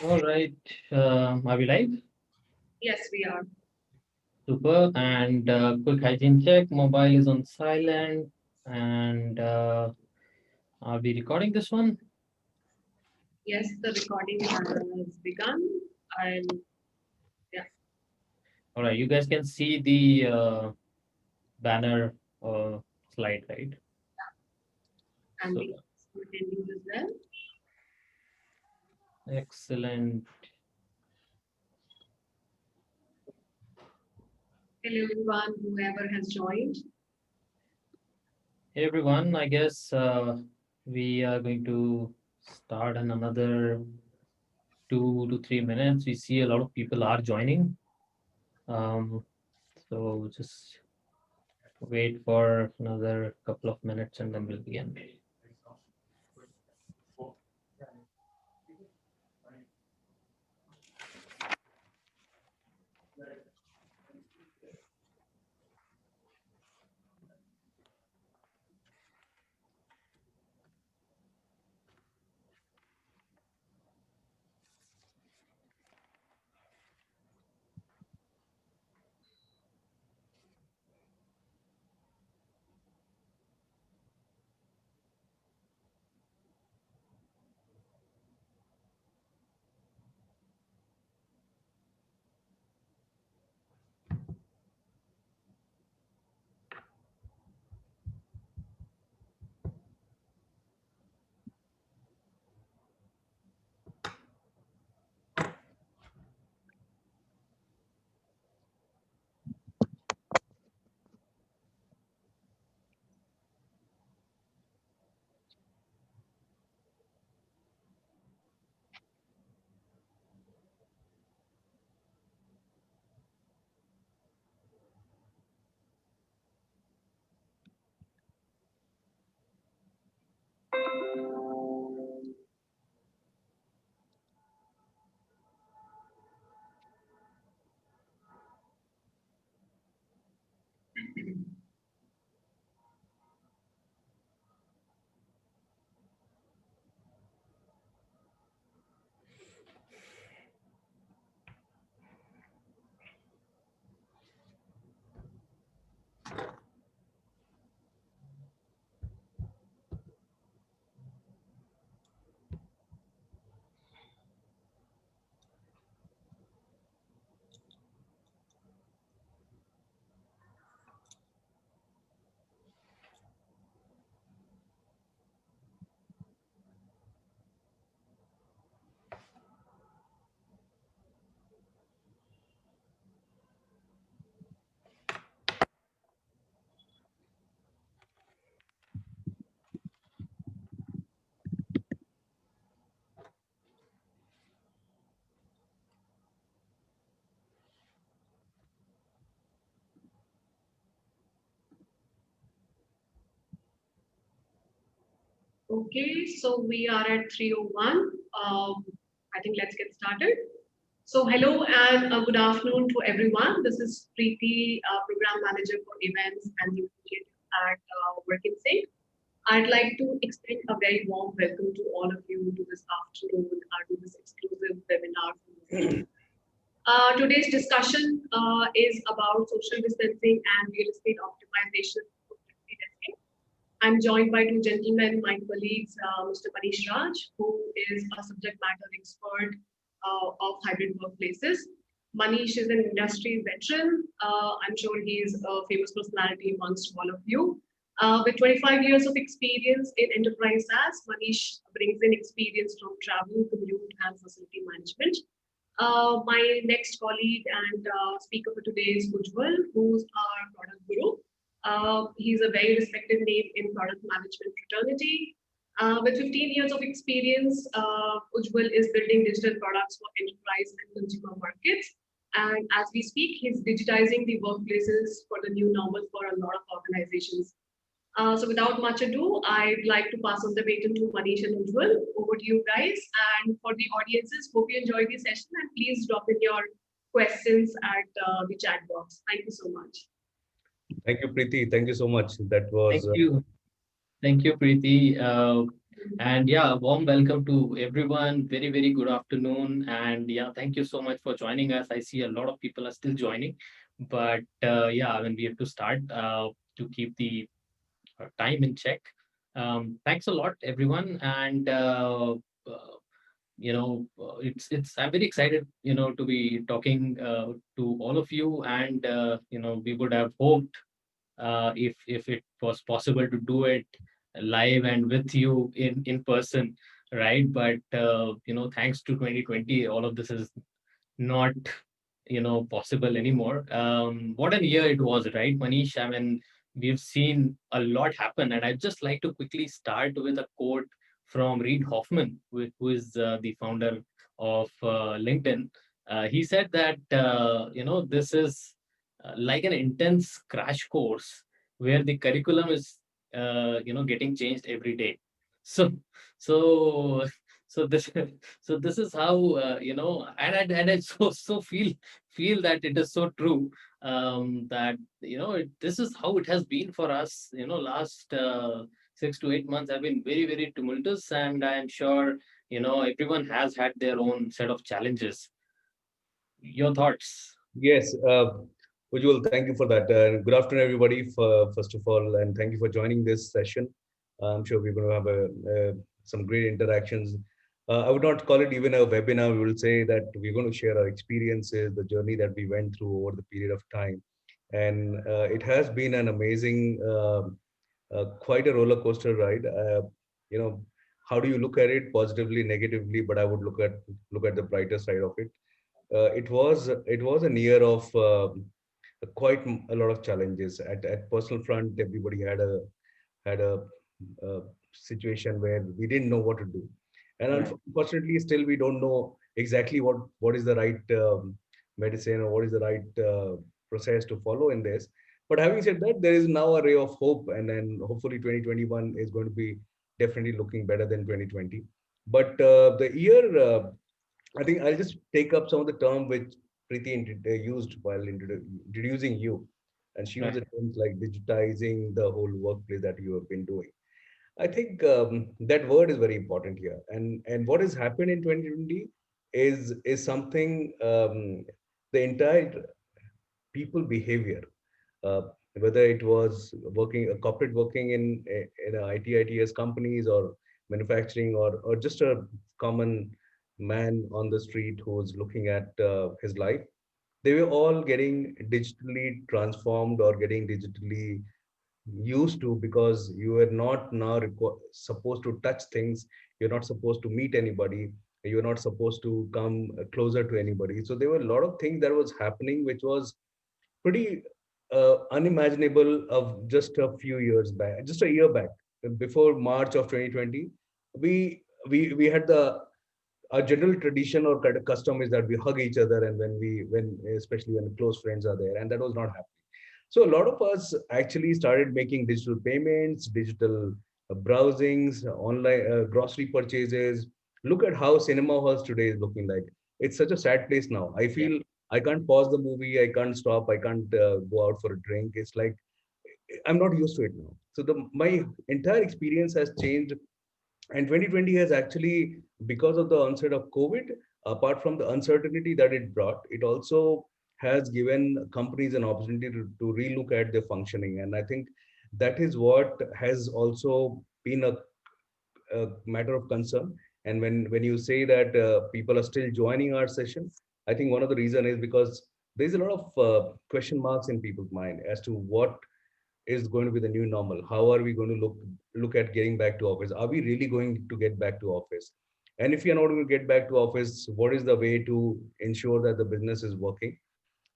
All right. Are we live? Yes, we are. Super. And quick hygiene check. Mobile is on silent. And are we recording this one? Yes, the recording has begun. And yeah, All right. You guys can see the banner slide, right? and So the attendees as well. excellent. Hello, everyone, whoever has joined. Hey, everyone. I guess we are going to start in another 2 to 3 minutes. We see a lot of people are joining. Um, so just wait for another couple of minutes and then we'll begin. Okay, so we are at 3:01. I think let's get started. So, hello and good afternoon to everyone. This is Preeti, Program Manager for Events and New Initiatives at Work in Sync. I'd like to extend a very warm welcome to all of you to this afternoon, to this exclusive webinar from the today's discussion is about social distancing and real estate optimization for flexi testing. I'm joined by two gentlemen, my colleagues, Mr. Manish Raj, who is a subject matter expert of hybrid workplaces. Manish is an industry veteran. I'm sure he is a famous personality amongst all of you. With 25 years of experience in enterprise SaaS, Manish brings in experience from travel, commute, and facility management. My next colleague and speaker for today is Ujjwal, who's our product guru. He's a very respected name in product management fraternity. With 15 years of experience, Ujjwal is building digital products for enterprise and consumer markets. And as we speak, he's digitizing the workplaces for the new normal for a lot of organizations. So without much ado, I'd like to pass on the baton to Manish and Ujjwal. Over to you guys. And for the audiences, hope you enjoyed the session and please drop in your questions at the chat box. Thank you so much. Thank you, Preeti. Thank you so much. That Thank was you. Thank you, Preeti. And yeah, a warm welcome to everyone. Very, very good afternoon. And yeah, thank you so much for joining us. I see a lot of people are still joining, but yeah, when we have to start to keep the time in check. Thanks a lot, everyone. And it's I'm very excited, to be talking to all of you. And we would have hoped if it was possible to do it live and with you in person, right? But thanks to 2020, all of this is not possible anymore. What an year it was, right, Manish? I mean, we've seen a lot happen, and I'd just like to quickly start with a quote from Reid Hoffman, who is the founder of LinkedIn. He said that this is like an intense crash course where the curriculum is getting changed every day. So so so this so this is how and I so feel that it is so true, that this is how it has been for us. Last 6 to 8 months have been very, very tumultuous, and I am sure everyone has had their own set of challenges. Your thoughts? Yes, Ujjwal, thank you for that. Good afternoon, everybody, first of all, and thank you for joining this session. I'm sure we're going to have some great interactions. I would not call it even a webinar. We will say that we're going to share our experiences, the journey that we went through over the period of time. And it has been an amazing, quite a roller coaster ride. You know, how do you look at it, positively, negatively? But I would look at the brighter side of it. It was a year of quite a lot of challenges at personal front. Everybody had a situation where we didn't know what to do, and unfortunately still we don't know exactly what is the right medicine, or what is the right process to follow in this. But having said that, there is now a ray of hope, and then hopefully 2021 is going to be definitely looking better than 2020. But the year, I think I'll just take up some of the term which Preeti used while introducing you. And she used Right. the terms like digitizing the whole workplace that you have been doing. I think that word is very important here. And what has happened in 2020 is something, the entire people behavior, uh, whether it was working a corporate working in a ITS companies, or manufacturing, or just a common man on the street who was looking at his life. They were all getting digitally transformed or getting digitally used to, because you are not now supposed to touch things. You're not supposed to meet anybody. You're not supposed to come closer to anybody. So there were a lot of things that was happening which was pretty unimaginable of just a few years back, just a year back. Before March of 2020, we had the our general tradition or kind of custom is that we hug each other, and when especially when close friends are there, and that was not happening. So a lot of us actually started making digital payments, digital browsings, online grocery purchases. Look at how cinema halls today is looking like. It's such a sad place now. I Yeah. feel I can't pause the movie. I can't stop. I can't go out for a drink. It's like I'm not used to it now. So my entire experience has changed, and 2020 has actually, because of the onset of COVID, apart from the uncertainty that it brought, it also has given companies an opportunity to relook at their functioning. And I think that is what has also been a matter of concern. And when you say that people are still joining our session, I think one of the reason is because there's a lot of question marks in people's mind as to what is going to be the new normal. How are we going to look at getting back to office? Are we really going to get back to office? And if you're not going to get back to office, what is the way to ensure that the business is working?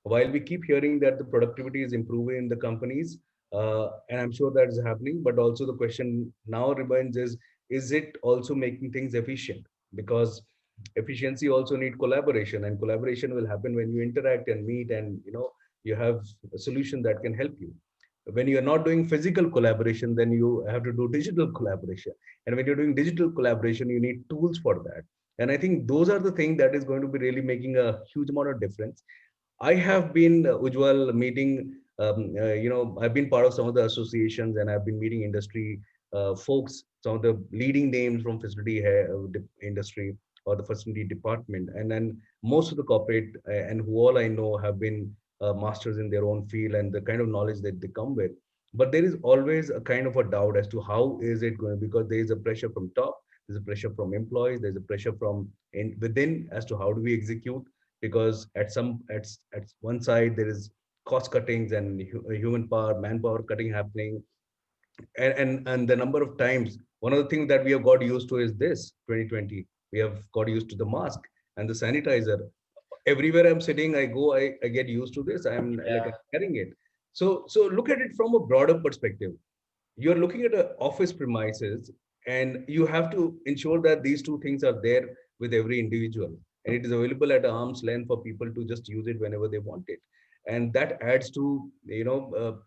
While we keep hearing that the productivity is improving in the companies, and I'm sure that is happening, but also the question now remains is it also making things efficient? Because efficiency also need collaboration, and collaboration will happen when you interact and meet, and you have a solution that can help you. When you are not doing physical collaboration, then you have to do digital collaboration. And when you're doing digital collaboration, you need tools for that. And I think those are the things that is going to be really making a huge amount of difference. I have been, Ujwal, meeting, I've been part of some of the associations, and I've been meeting industry folks, some of the leading names from industry or the facility department, and then most of the corporate and who all I know have been masters in their own field and the kind of knowledge that they come with. But there is always a kind of a doubt as to how is it going, because there is a pressure from top, there's a pressure from employees, there's a pressure from within as to how do we execute, because at one side there is cost cuttings and human power, manpower cutting happening, and the number of times, one of the things that we have got used to is this 2020, we have got used to the mask and the sanitizer. Everywhere I'm sitting, I get used to this. I'm like Yeah. carrying it. So look at it from a broader perspective. You're looking at an office premises, and you have to ensure that these two things are there with every individual, and it is available at arm's length for people to just use it whenever they want it. And that adds to, to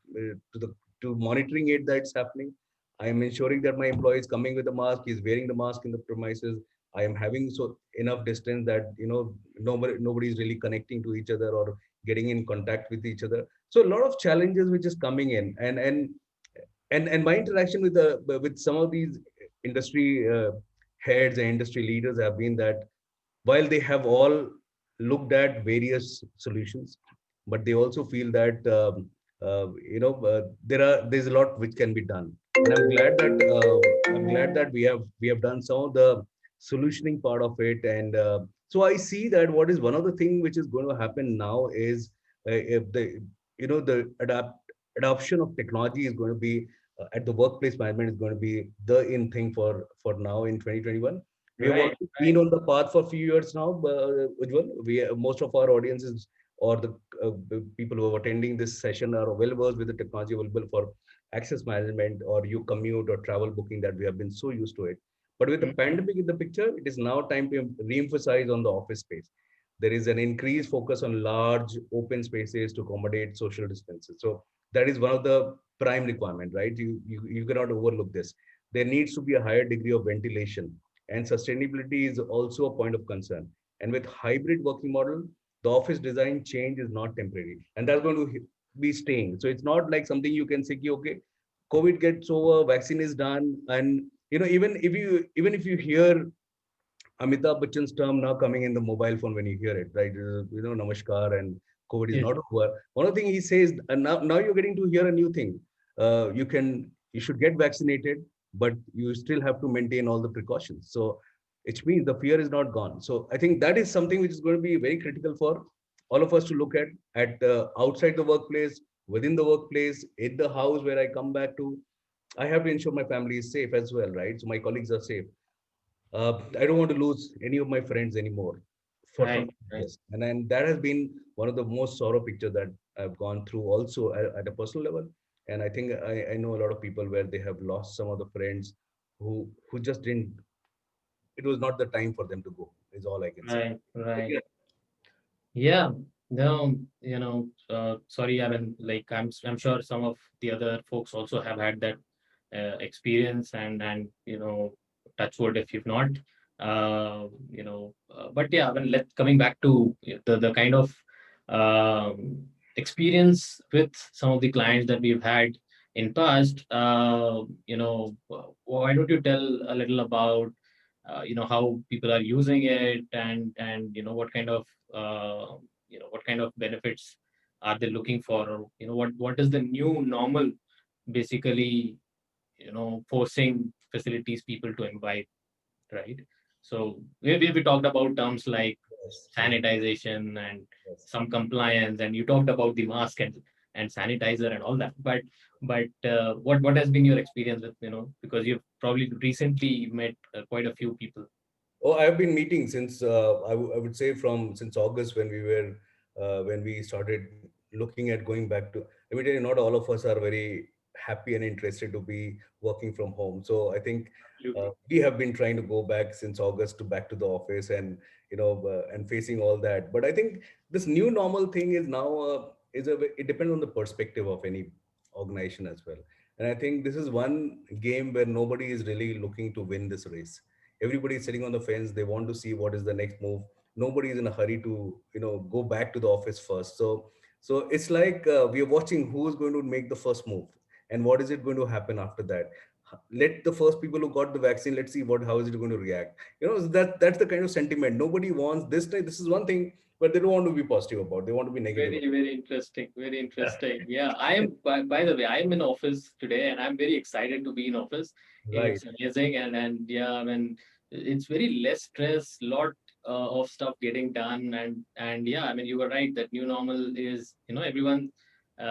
the to monitoring it that's happening. I am ensuring that my employee is coming with a mask, is wearing the mask in the premises. I am having so enough distance that nobody is really connecting to each other or getting in contact with each other. So a lot of challenges which is coming in, and my interaction with some of these industry heads and industry leaders have been that while they have all looked at various solutions, but they also feel that there's a lot which can be done. And I'm glad that we have done some of the solutioning part of it. And so I see that what is one of the thing which is going to happen now is if the adoption of technology is going to be at the workplace management is going to be the in thing for now in 2021. We have Right. already been on the path for a few years now, Ujjwal. Most of our audiences or the people who are attending this session are well versed with the technology available for access management or you commute or travel booking that we have been so used to it. But with the Mhm. pandemic in the picture, it is now time to re-emphasize on the office space. There is an increased focus on large open spaces to accommodate social distances. So that is one of the prime requirement, right? You cannot overlook this. There needs to be a higher degree of ventilation, and sustainability is also a point of concern. And with hybrid working model, the office design change is not temporary, and that's going to be staying. So it's not like something you can say, okay, COVID gets over, vaccine is done, and even if you hear Amitabh Bachchan's term now coming in the mobile phone when you hear it, right? Namaskar and COVID is Yes. not over. One of the things he says, and now you're getting to hear a new thing. You should get vaccinated, but you still have to maintain all the precautions. So it means the fear is not gone. So I think that is something which is going to be very critical for all of us to look at outside the workplace, within the workplace, in the house where I come back to. I have to ensure my family is safe as well, right? So my colleagues are safe. I don't want to lose any of my friends anymore for Right. something like Right. this. And then that has been one of the most sorrow pictures that I've gone through also at a personal level. And I think I know a lot of people where they have lost some of the friends who just didn't, it was not the time for them to go, is all I can say. Right. But Right. yeah, Yeah, no, sorry, I mean, like I'm sure some of the other folks also have had that experience, and touch wood if you've not, but yeah, I mean, coming back to the kind of experience with some of the clients that we've had in past, why don't you tell a little about how people are using it, and what kind of what kind of benefits are they looking for, or what is the new normal, basically, forcing facilities people to imbibe, right? So we talked about terms like yes, yes, sanitization and yes. some compliance, and you talked about the mask and sanitizer and all that. But what has been your experience with, because you've probably recently met quite a few people. Oh, I've been meeting since I would say from since August when we started looking at going back to. Immediately, not all of us are very happy and interested to be working from home. So I think Absolutely. we have been trying to go back since August to back to the office and and facing all that. But I think this new normal thing is now it depends on the perspective of any organization as well. And I think this is one game where nobody is really looking to win this race. Everybody is sitting on the fence. They want to see what is the next move. Nobody is in a hurry to go back to the office first. So it's like we are watching who is going to make the first move and what is it going to happen after that. let the first people who got the vaccine, let's see how is it going to react. That's the kind of sentiment. Nobody wants this time. This is one thing, but they don't want to be positive about. They want to be negative. Very, very interesting. Very interesting. Yeah, I am. By the way, I am in office today, and I'm very excited to be in office. Right. It's amazing, and yeah, I mean, it's very less stress, lot of stuff getting done, and yeah, I mean, you were right that new normal is, everyone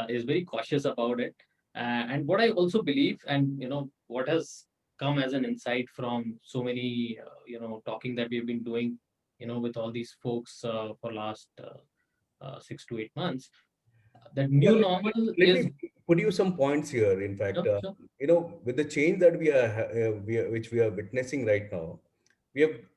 is very cautious about it, and what I also believe, and what has come as an insight from so many, talking that we've been doing, with all these folks for last. 6 to 8 months. That Yeah, new let me, normal let is. me put you some points here. In fact, Sure, sure. with the change that which we are witnessing right now,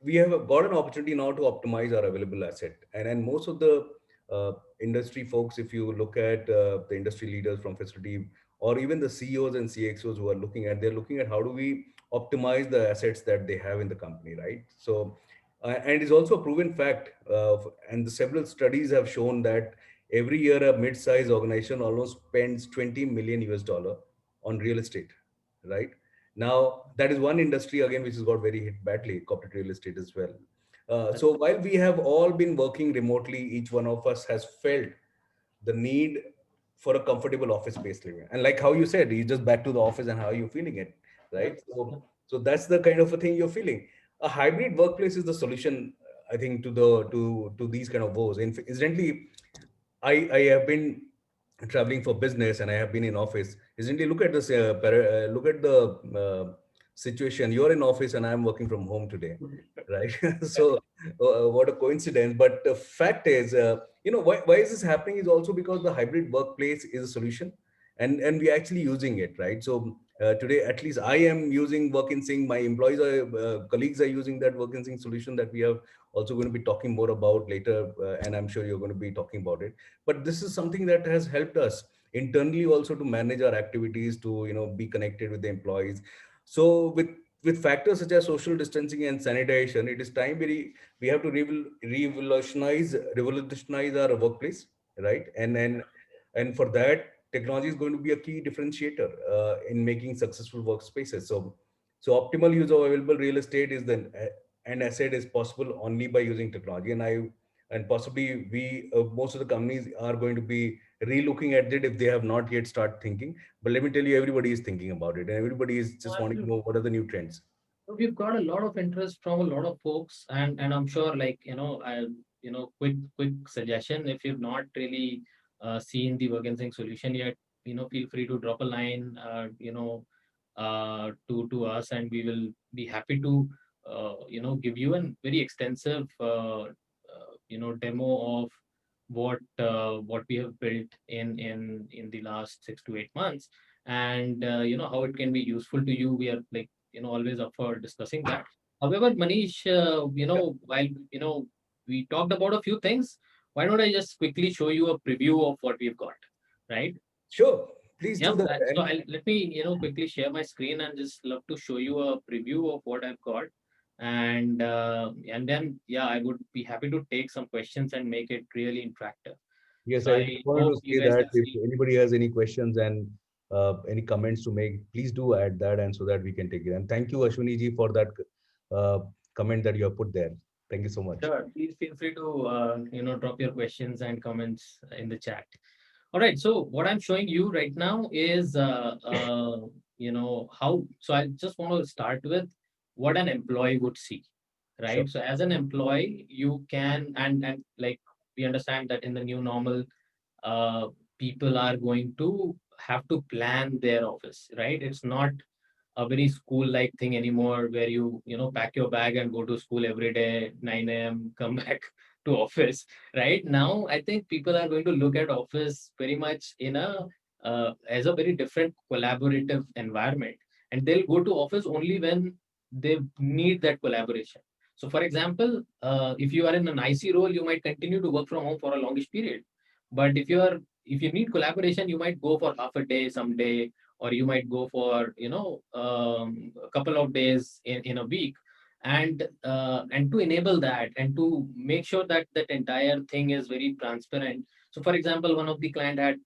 we have got an opportunity now to optimize our available asset, and most of the uh, industry folks, if you look at the industry leaders from facility or even the CEOs and CXOs who are they're looking at how do we optimize the assets that they have in the company, right? So, and it's also a proven fact, and the several studies have shown that every year a mid-sized organization almost spends 20 million US dollar on real estate, right? Now that is one industry again which has got very hit badly, corporate real estate as well. So while we have all been working remotely, each one of us has felt the need for a comfortable office space living. And like how you said, you just back to the office and how you feeling it, Yep, right? So yep. so that's the kind of a thing you're feeling. A hybrid workplace is the solution, I think, to these kind of woes. Incidentally, I have been traveling for business and I have been in office. Isn't it? Look at this. Look at the situation. You're in office and I'm working from home today, right? So what a coincidence. But the fact is, why is this happening? Is also because the hybrid workplace is a solution, and we're actually using it, right? So today, at least I am using Work in Sync. My employees colleagues are using that Work in Sync solution that we have also going to be talking more about later, and I'm sure you're going to be talking about it. But this is something that has helped us internally also to manage our activities, to be connected with the employees. So with factors such as social distancing and sanitation, it is time we have to revolutionize our workplace, right? And for that, technology is going to be a key differentiator in making successful workspaces. So optimal use of available real estate is an asset is possible only by using technology. And possibly most of the companies are going to be relooking at it if they have not yet start thinking. But let me tell you, everybody is thinking about it, and everybody is Oh, just wanting to absolutely. know what are the new trends. So we've got a lot of interest from a lot of folks, and I'm sure, like, quick suggestion. If you've not really seen the Work and Sync solution yet, feel free to drop a line, to us, and we will be happy to, give you a very extensive, demo of what we have built in the last 6 to 8 months, and how it can be useful to you. We are, like, always up for discussing that. However, Manish, while we talked about a few things, why don't I just quickly show you a preview of what we've got, right? Sure, please do Yep. that. So let me quickly share my screen and just love to show you a preview of what I've got, and then, yeah, I would be happy to take some questions and make it really interactive. Yes, So I I just wanted hope to you say guys that can if see. anybody has any questions and any comments to make, please do add that, and so that we can take it. And thank you, Ashwini ji, for that uh, comment that you have put there. Thank you so much. Sure. Please feel free to drop your questions and comments in the chat. All right. So what I'm showing you right now is how. So I just want to start with what an employee would see, Sure. right? So as an employee, you can, and like, we understand that in the new normal, uh, people are going to have to plan their office, right? It's not a very school like thing anymore, where you pack your bag and go to school every day 9 a.m., come back to office. Right now, I think people are going to look at office very much in a as a very different collaborative environment, and they'll go to office only when they need that collaboration. So for example, if you are in an IC role, you might continue to work from home for a longish period, but if you need collaboration, you might go for half a day someday, or you might go for a couple of days in a week, and to enable that and to make sure that that entire thing is very transparent. So for example, one of the client had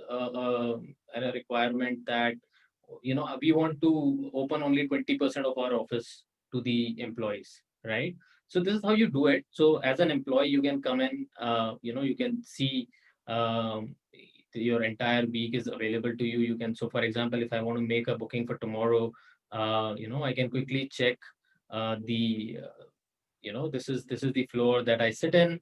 a requirement that we want to open only 20% of our office to the employees, right? So this is how you do it. So as an employee, you can come in, you can see um, your entire week is available to you. You can, so for example, if I want to make a booking for tomorrow, I can quickly check the, this is the floor that I sit in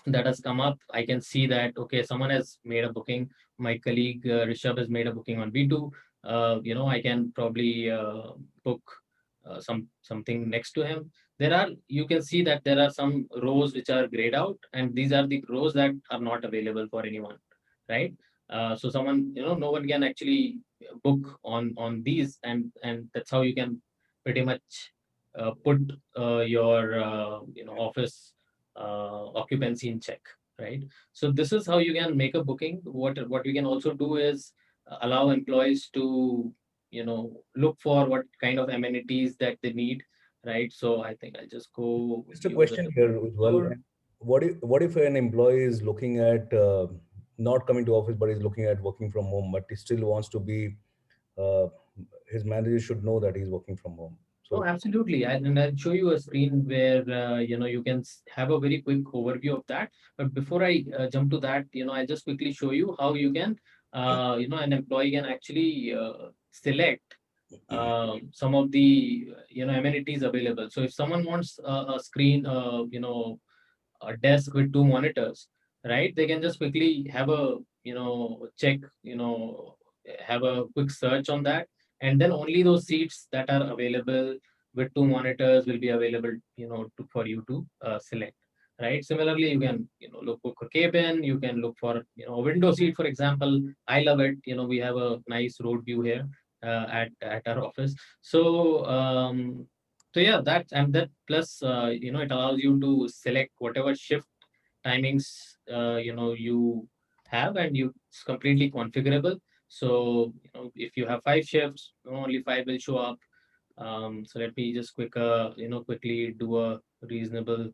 that has come up. I can see that, okay, someone has made a booking. My colleague Rishabh has made a booking on V2. I can probably book something next to him. You can see that there are some rows which are grayed out, and these are the rows that are not available for anyone, right? So someone, no one can actually book on these, and that's how you can pretty much put your office occupancy in check, right? So this is how you can make a booking. What we can also do is allow employees to look for what kind of amenities that they need, right? So I think I'll just go Just a use a question here, different Ujjwal. tool. What if an employee is looking at not coming to office, but is looking at working from home, but he still wants to be, uh, his manager should know that he's working from home. Oh, So absolutely. And I'll show you a screen where you can have a very quick overview of that. But before I jump to that, I just quickly show you how you can, an employee can actually select some of the amenities available. So if someone wants a screen, a desk with two monitors, right? They can just quickly have a check, have a quick search on that, and then only those seats that are available with two monitors will be available, for you to select. Right. Similarly, you can look for a cabin. You can look for a window seat, for example. I love it. We have a nice road view here at our office. So yeah, that plus it allows you to select whatever shift timings you have, and it's completely configurable. So if you have five shifts, only five will show up. So let me just quickly do a reasonable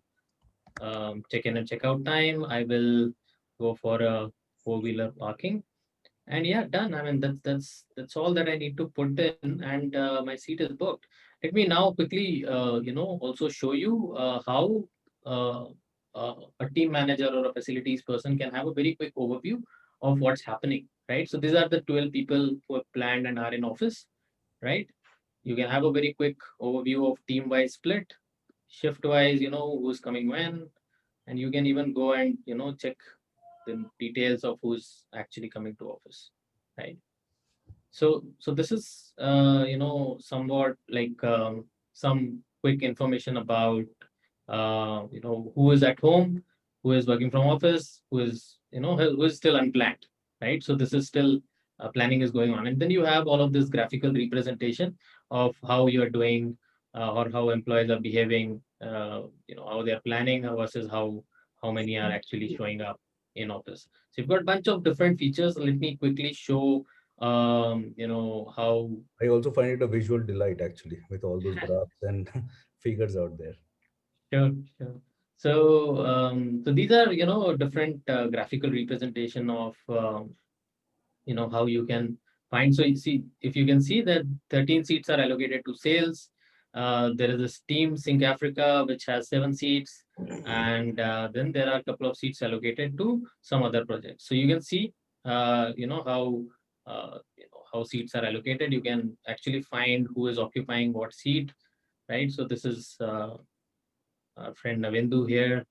check-in and check-out time. I will go for a four-wheeler parking, and yeah, done. I mean, that's all that I need to put in, and my seat is booked. Let me now quickly, also show you how uh, a team manager or a facilities person can have a very quick overview of what's happening, right? So these are the 12 people who have planned and are in office, right? You can have a very quick overview of team-wise split, shift-wise, who's coming when, and you can even go and check the details of who's actually coming to office, right? So this is somewhat like some quick information about who is at home, who is working from office, who is still unplanned, right? So this is still planning is going on, and then you have all of this graphical representation of how you are doing, or how employees are behaving, how they are planning versus how many are actually showing up in office. So you've got a bunch of different features. Let me quickly show how. I also find it a visual delight actually with all those graphs and figures out there. Sure, sure. So these are different graphical representation of how you can find. So you see, if you can see that 13 seats are allocated to sales. There is this team Sync Africa which has 7 seats, and then there are a couple of seats allocated to some other projects. So you can see how seats are allocated. You can actually find who is occupying what seat, right? So this is our friend Navendu here,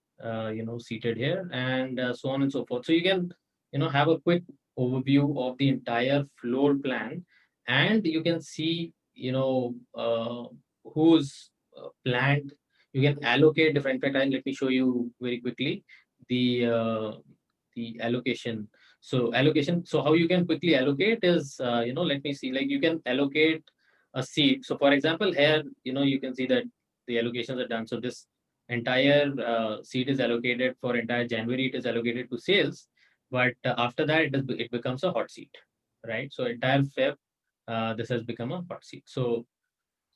seated here, and so on and so forth. So you can, have a quick overview of the entire floor plan, and you can see, who's planned. You can allocate different. In fact, let me show you very quickly the allocation. So allocation. So how you can quickly allocate is, let me see. Like you can allocate a seat. So for example, here, you can see that the allocations are done. So this entire seat is allocated for entire January. It is allocated to sales, but after that, it becomes a hot seat, right? So entire Feb, this has become a hot seat. So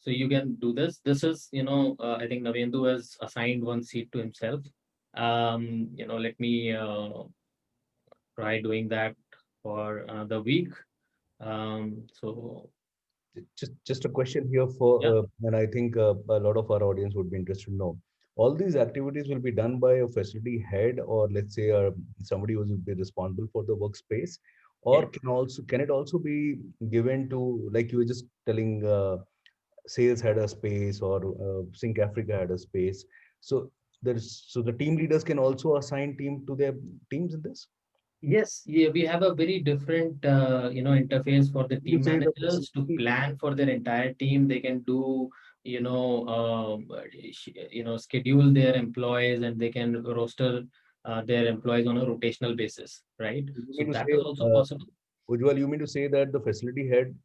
you can do this. This is, I think Navendu has assigned one seat to himself. Let me try doing that for the week. So Just a question here for, yeah, and I think a lot of our audience would be interested to know. All these activities will be done by a facility head, or let's say somebody who will be responsible for the workspace, yeah. or can it also be given to, like you were just telling, sales had a space, or Sync Africa had a space. So the team leaders can also assign team to their teams in this. Yes, yeah, we have a very different, interface for the You team say the managers to facility. plan for their entire team. They can do, schedule their employees and they can roster their employees on a rotational basis, right? You So mean to that say, is also possible. Ujjwal, you mean to say that the facility head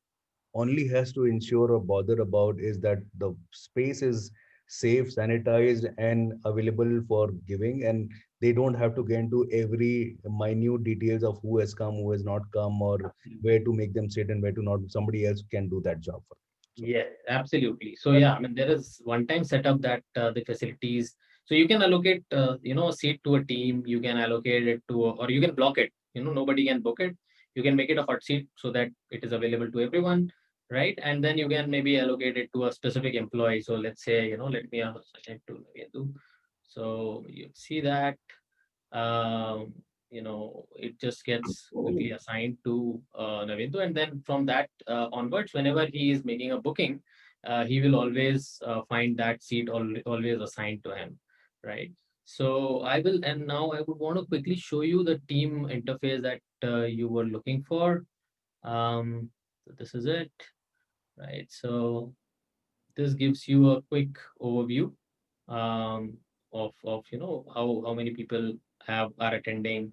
only has to ensure or bother about is that the space is safe, sanitized, and available for giving, and they don't have to get into every minute details of who has come, who has not come, or where Absolutely. to make them sit and where to not. Somebody else can do that job for them. So Yeah, absolutely. So that's yeah, I mean, there is one-time setup that the facilities. So you can allocate, a seat to a team. You can allocate it to, or you can block it. Nobody can book it. You can make it a hot seat so that it is available to everyone, right? And then you can maybe allocate it to a specific employee. So let's say, let me assign it to Navindu. So you see that it just gets quickly assigned to Navindu, and then from that onwards, whenever he is making a booking, he will always find that seat always assigned to him, right? So I will, and now I would want to quickly show you the team interface that you were looking for. So this is it, right? So this gives you a quick overview um, of how many people are attending,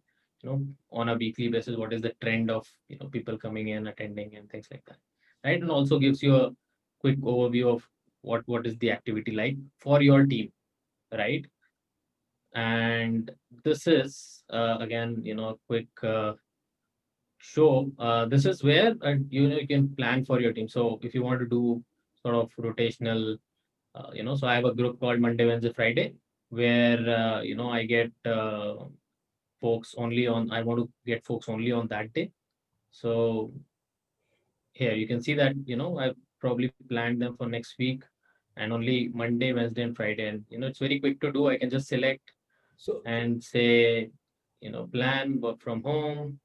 on a weekly basis. What is the trend of people coming in, attending, and things like that, right? And also gives you a quick overview of what is the activity like for your team, right? And this is again a quick show. This is where you can plan for your team. So if you want to do sort of rotational, so I have a group called Monday, Wednesday, Friday, where I get folks only on. I want to get folks only on that day. So here you can see that I probably planned them for next week, and only Monday, Wednesday, and Friday. And it's very quick to do. I can just select so and say plan work from home.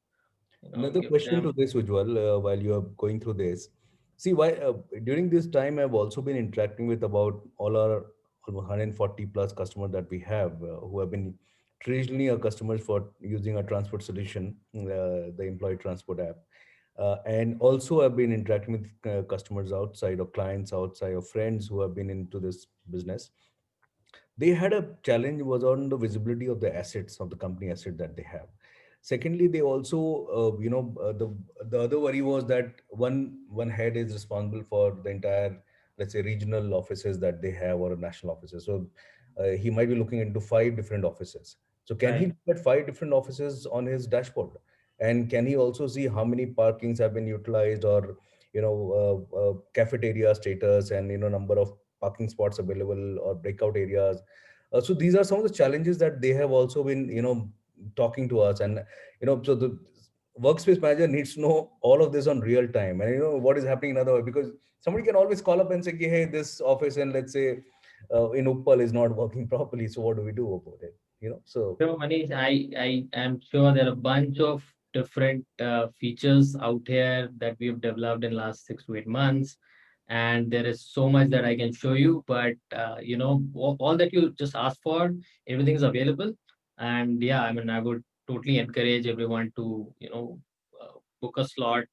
another Give question to them. this, Ujjwal, while you are going through this. See, why during this time I've also been interacting with about all our almost 140 plus customers that we have, who have been traditionally our customers for using our transport solution, the employee transport app. And also I've been interacting with customers outside, or clients outside, or friends who have been into this business. They had a challenge was on the visibility of the assets of the company asset that they have. Secondly, they also the other worry was that one head is responsible for the entire, let's say, regional offices that they have, or national offices. So he might be looking into five different offices. So can he Right. look at five different offices on his dashboard, and can he also see how many parkings have been utilized, or cafeteria status, and number of parking spots available, or breakout areas. So these are some of the challenges that they have also been talking to us. And so the workspace manager needs to know all of this on real time, and what is happening in other way, because somebody can always call up and say, "Okay, hey, this office, and let's say in Uppal is not working properly, so what do we do about it?" So So, Manish, I am sure there are a bunch of different features out here that we've developed in last 6 to 8 months, and there is so much that I can show you. But all that you just asked for, everything is available. And yeah, I mean, I would totally encourage everyone to book a slot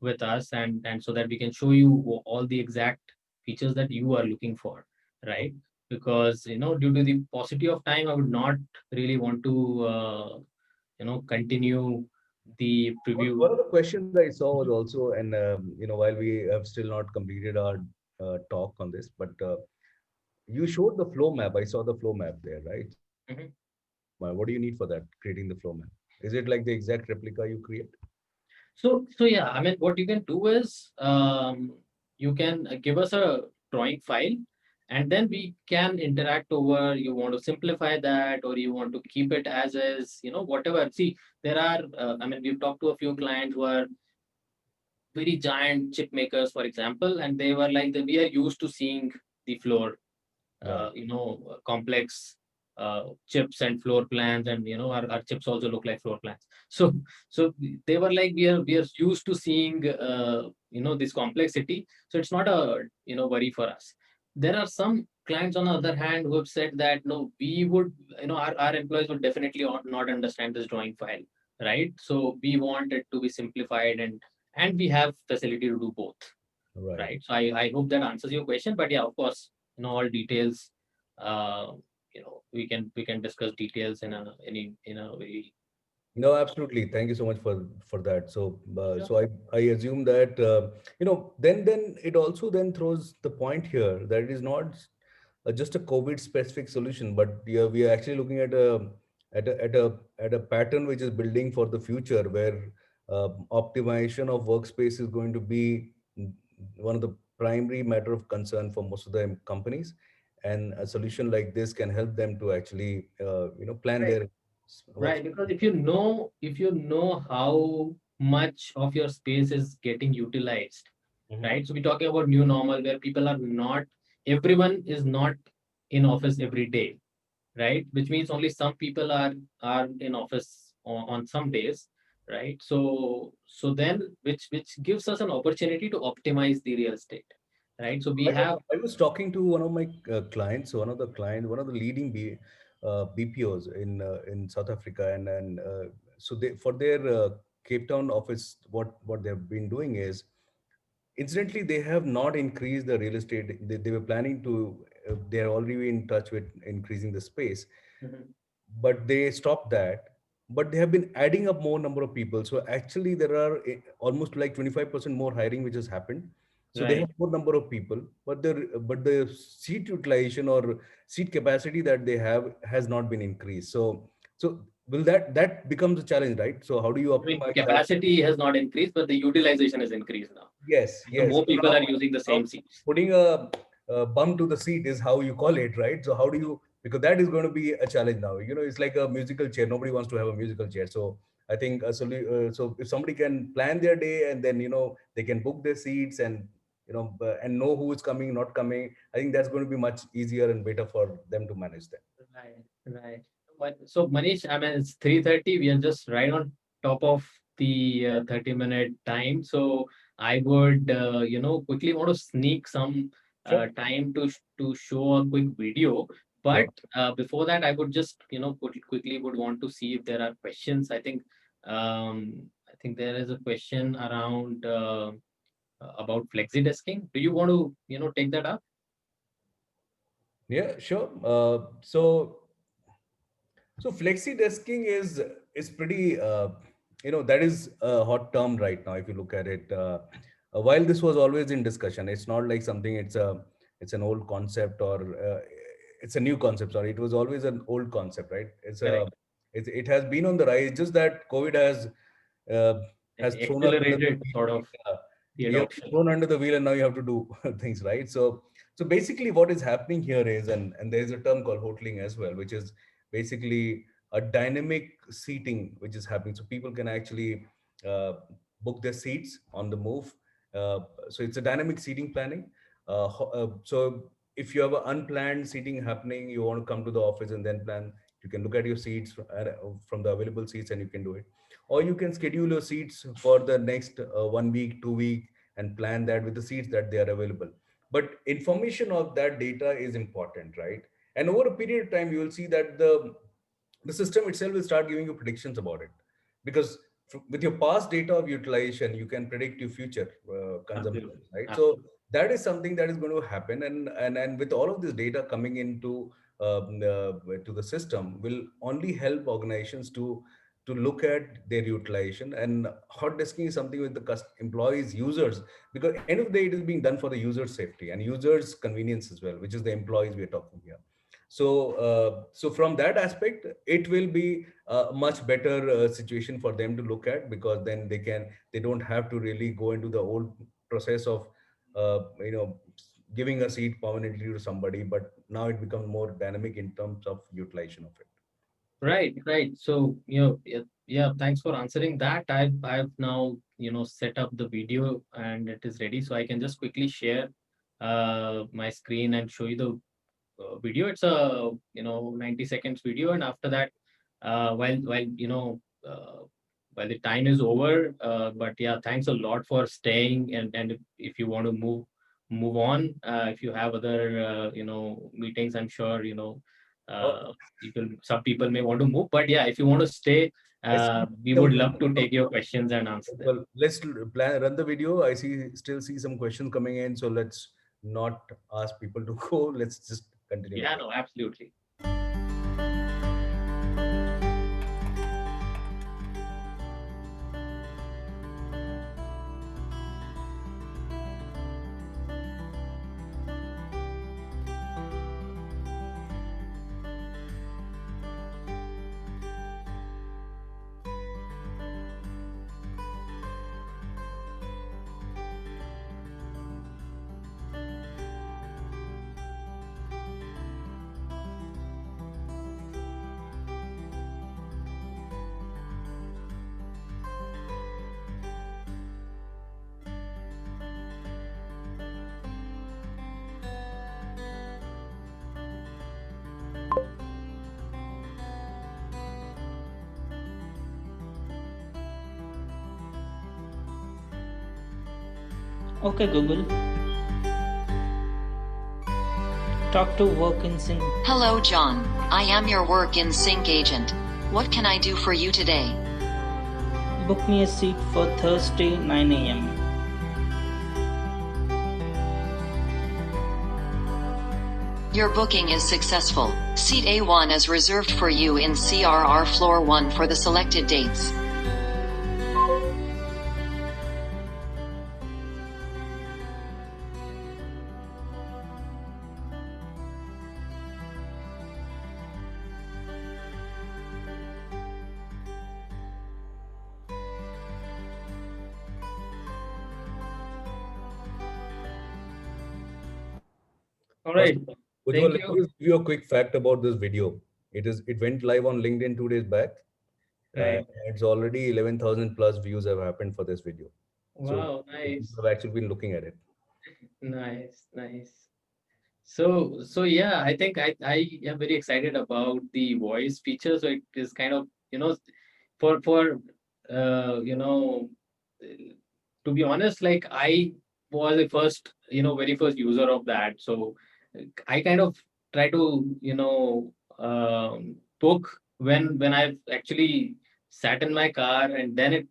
with us, and so that we can show you all the exact features that you are looking for, right? Because due to the paucity of time, I would not really want to continue the preview. one of the questions I saw was also, and while we have still not completed our talk on this, but you showed the flow map. I saw the flow map there, right? Mhm. What do you need for that, creating the flow map? Is it like the exact replica you create? So yeah, I mean, what you can do is you can give us a drawing file, and then we can interact over. You want to simplify that, or you want to keep it as is, whatever. See, there are. I mean, we've talked to a few clients who are very giant chip makers, for example, and they were like, we are used to seeing the floor, Right. complex chips and floor plans, and our chips also look like floor plans. So they were like, we are used to seeing this complexity, so it's not a worry for us. There are some clients on the other hand who have said that no, we would, our employees would definitely not understand this drawing file, right? So we want it to be simplified, and we have facility to do both, Right. right? So I hope that answers your question. But yeah, of course, all details, uh, we can discuss details in a very. No, absolutely. Thank you so much for that. So, Sure. I assume that then it also then throws the point here that it is not just a COVID specific solution, but we are actually looking at a pattern which is building for the future, where optimization of workspace is going to be one of the primary matter of concern for most of the companies, and a solution like this can help them to actually plan Right. their work. Right, because if you know how much of your space is getting utilized, Mhm. right? So we're talking about new normal where everyone is not in office every day, right? Which means only some people are in office on some days, right? So then which gives us an opportunity to optimize the real estate, right? So we I was, have. I was talking to one of my clients, one of the leading BPOs in South Africa, and so they for their Cape Town office, what they've been doing is, incidentally, they have not increased the real estate. They were planning to. They're already in touch with increasing the space, Mhm. but they stopped that. But they have been adding up more number of people. So actually, there are almost like 25% more hiring which has happened. So they have Right. more number of people, but the seat utilization or seat capacity that they have has not been increased. So will that becomes a challenge, right? So how do you I mean, optimize that? capacity has not increased, but the utilization has increased now. Yes, So yes. more So people are using the now same seats. putting a bum to the seat is how you call it, right? So how do you, because that is going to be a challenge now. It's like a musical chair. Nobody wants to have a musical chair. So I think so if somebody can plan their day, and then they can book their seats, and and know who is coming, not coming. I think that's going to be much easier and better for them to manage that. Right, right. But so Manish, I mean, it's 3:30. We are just right on top of the 30-minute time. So I would, quickly want to sneak some Sure. time to show a quick video. But Sure. before that, I would just, quickly would want to see if there are questions. I think there is a question around about flexi desking. Do you want to, take that up? Yeah, sure. So flexi desking is pretty that is a hot term right now if you look at it. While this was always in discussion, it's not like something it's an old concept, or it's a new concept. Sorry, it was always an old concept, right? Correct. It has been on the rise. Just that COVID uh, has thrown us under the Accelerated wheel. sort of Uh, the you have been adoption. thrown under the wheel, and now you have to do things, right? So basically, what is happening here is, and there is a term called hoteling as well, which is basically a dynamic seating which is happening, so people can actually uh, book their seats on the move. So it's a dynamic seating planning. So if you have an unplanned seating happening, you want to come to the office and then plan, you can look at your seats from the available seats, and you can do it. Or you can schedule your seats for the next 1 week, 2 week, and plan that with the seats that they are available. But information of that data is important, right? And over a period of time, you will see that the system itself will start giving you predictions about it, because with your past data of utilization, you can predict your future consumption, Absolutely. right? So Absolutely. that is something that is going to happen, and with all of this data coming into to the system, will only help organizations to look at their utilization. And hot desking is something with the employees, users, because end of the day, it is being done for the user safety and users convenience as well, which is the employees we are talking here. So from that aspect, it will be a much better situation for them to look at, because then they don't have to really go into the old process of giving a seat permanently to somebody, but now it becomes more dynamic in terms of utilization of it. Right, right. So, yeah, thanks for answering that. I've now, set up the video and it is ready. So I can just quickly share my screen and show you the video. It's a, 90 seconds video. And after that, while while the time is over, but yeah, thanks a lot for staying. And if you want to move on, if you have other, meetings, I'm sure, Oh, some people may want to move, but yeah, if you want to stay, I see we some would love to questions. take your questions and answer them. Well, let's plan run the video. I still see some questions coming in, so let's not ask people to go. Let's just continue with Yeah, it. no, absolutely. Okay, Google. Talk to Work in Sync. Hello, John. I am your Work in Sync agent. What can I do for you today? Book me a seat for Thursday 9 a.m. Your booking is successful. Seat A1 is reserved for you in CRR Floor 1 for the selected dates. All First, right. Ujjwal, Thank let me you. just give you a quick fact about this video. It went live on LinkedIn 2 days back. Right. It's already 11,000 plus views have happened for this video. So Wow, nice. people have actually been looking at it. Nice, nice. So yeah, I think I am very excited about the voice feature. So it is kind of, for to be honest, like I was the first, very first user of that. So I kind of try to, book when I've actually sat in my car, and then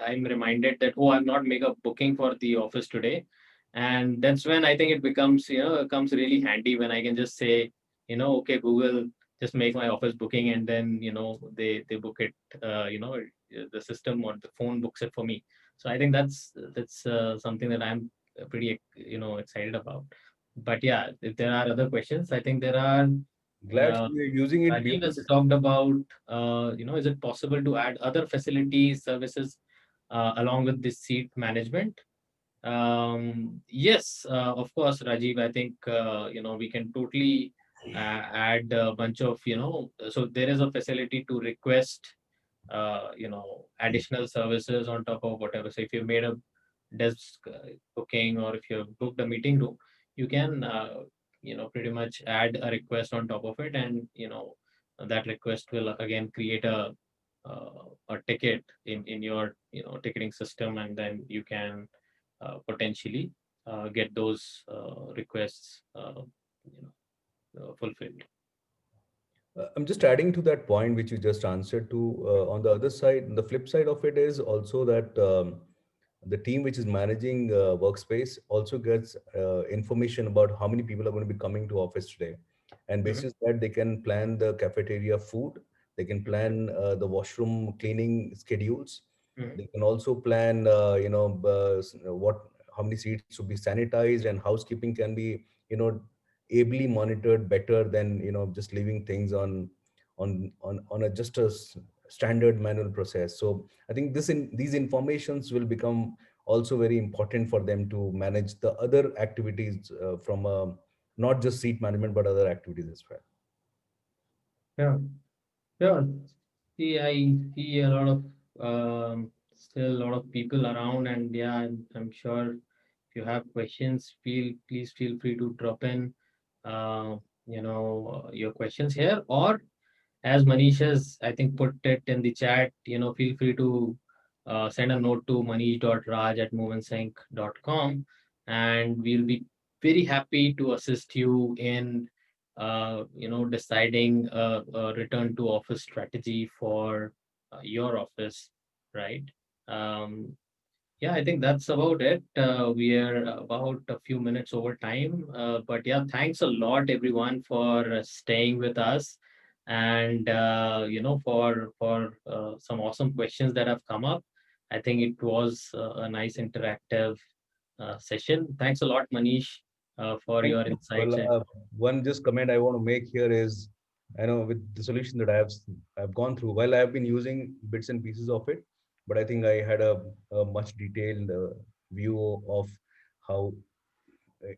I'm reminded that, oh, I've not make a booking for the office today. And that's when I think it becomes, it comes really handy when I can just say, okay, Google, just make my office booking, and then, they book it, the system or the phone books it for me. So I think that's something that I'm pretty, excited about. But yeah, if there are other questions, I think there are. Glad Uh, you're using it Rajiv beyond. has talked about, is it possible to add other facilities, services, along with this seat management? Yes, of course, Rajiv. I think we can totally add a bunch of, so there is a facility to request additional services on top of whatever. So if you made a desk booking, or if you've booked a meeting room, you can pretty much add a request on top of it, and that request will again create a ticket in your ticketing system, and then you can potentially get those requests fulfilled. I'm just adding to that point which you just answered to. On the other side, the flip side of it is also that the team which is managing workspace also gets information about how many people are going to be coming to office today, and Mhm, basis that they can plan the cafeteria food, they can plan the washroom cleaning schedules, mhm. they can also plan what how many seats should be sanitized, and housekeeping can be ably monitored better than just leaving things on a just a standard manual process. So I think these informations will become also very important for them to manage the other activities from not just seat management but other activities as well. Yeah, yeah. See, I see a lot of still a lot of people around, and yeah, I'm sure if you have questions, please feel free to drop in, your questions here, or as Manish has, I think, put it in the chat, feel free to send a note to manish.raj@moveandsync.com, and we'll be very happy to assist you in, deciding a return to office strategy for your office, right? Um, yeah, I think that's about it. We are about a few minutes over time. But yeah, thanks a lot, everyone, for staying with us, and for some awesome questions that have come up. I think it was a nice interactive session. Thanks a lot, Manish, for Thank your you. insights. Well, And one just comment I want to make here is, I know with the solution that I've gone through, while I've been using bits and pieces of it, but I think I had a much detailed view of how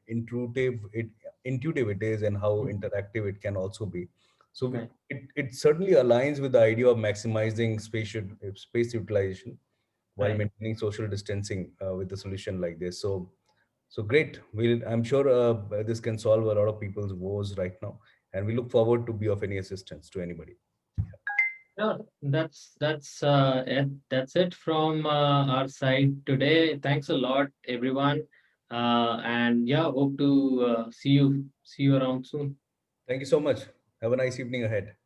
intuitive it is and how interactive it can also be. So right, it certainly aligns with the idea of maximizing space utilization while right. maintaining social distancing with a solution like this. So great. I'm sure this can solve a lot of people's woes right now, and we look forward to be of any assistance to anybody. Yeah, that's it. That's it from our side today. Thanks a lot, everyone. And yeah, hope to see you around soon. Thank you so much. Have a nice evening ahead.